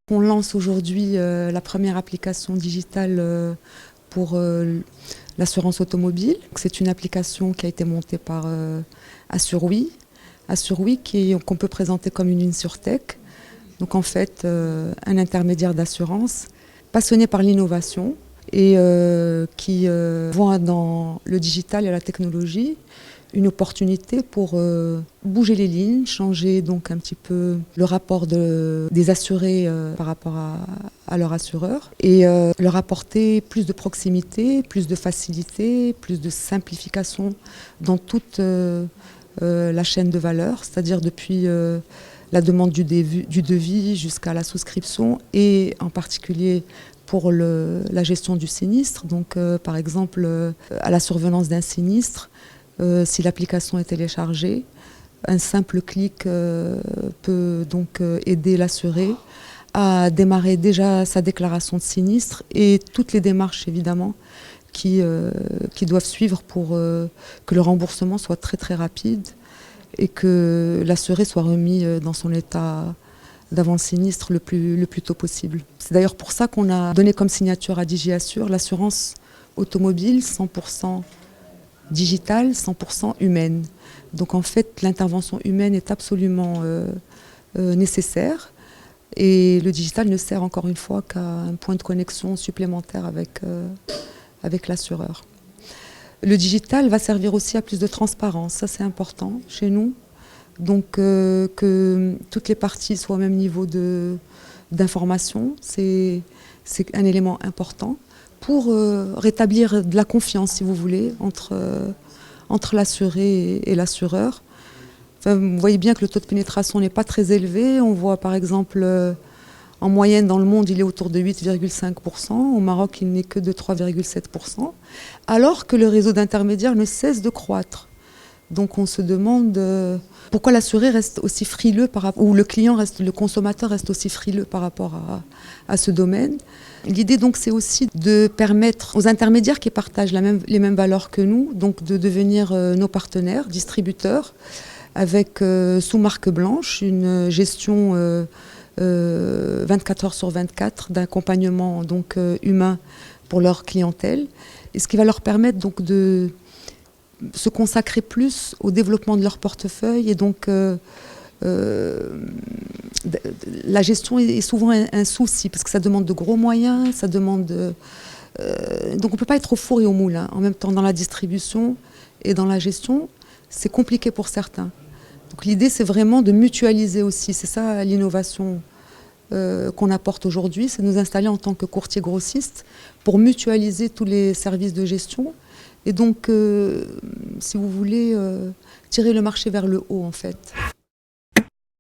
On lance aujourd'hui la première application digitale pour l'assurance automobile. C'est une application qui a été montée par Assur'Wee. Assur'Wee qu'on peut présenter comme une InsurTech. Donc en fait, un intermédiaire d'assurance passionné par l'innovation et qui voit dans le digital et la technologie une opportunité pour bouger les lignes, changer donc un petit peu le rapport des assurés par rapport à leur assureur et leur apporter plus de proximité, plus de facilité, plus de simplification dans toute la chaîne de valeur, c'est-à-dire depuis la demande du devis jusqu'à la souscription et en particulier pour la gestion du sinistre. Donc par exemple à la survenance d'un sinistre, si l'application est téléchargée, un simple clic peut donc aider l'assuré à démarrer déjà sa déclaration de sinistre et toutes les démarches évidemment qui doivent suivre pour que le remboursement soit très très rapide et que l'assuré soit remis dans son état d'avant le sinistre le plus tôt possible. C'est d'ailleurs pour ça qu'on a donné comme signature à DigiAssure l'assurance automobile 100% digitale, 100% humaine. Donc en fait, l'intervention humaine est absolument nécessaire et le digital ne sert encore une fois qu'à un point de connexion supplémentaire avec l'assureur. Le digital va servir aussi à plus de transparence, ça c'est important chez nous. Donc que toutes les parties soient au même niveau d'information, c'est un élément important pour rétablir de la confiance, si vous voulez, entre l'assuré et l'assureur. Enfin, vous voyez bien que le taux de pénétration n'est pas très élevé. On voit par exemple, en moyenne dans le monde, il est autour de 8,5%. Au Maroc, il n'est que de 3,7%. Alors que le réseau d'intermédiaires ne cesse de croître. Donc on se demande pourquoi l'assuré reste aussi frileux ou le consommateur reste aussi frileux par rapport à ce domaine. L'idée donc c'est aussi de permettre aux intermédiaires qui partagent les mêmes valeurs que nous, donc de devenir nos partenaires, distributeurs, avec sous marque blanche une gestion 24 heures sur 24 d'accompagnement donc humain pour leur clientèle, et ce qui va leur permettre donc de se consacrer plus au développement de leur portefeuille. Et donc la gestion est souvent un souci parce que ça demande de gros moyens, ça demande donc on ne peut pas être au four et au moule en même temps dans la distribution et dans la gestion. C'est compliqué pour certains. Donc l'idée c'est vraiment de mutualiser aussi, c'est ça l'innovation qu'on apporte aujourd'hui, c'est de nous installer en tant que courtier grossiste pour mutualiser tous les services de gestion. Et donc, si vous voulez, tirer le marché vers le haut, en fait.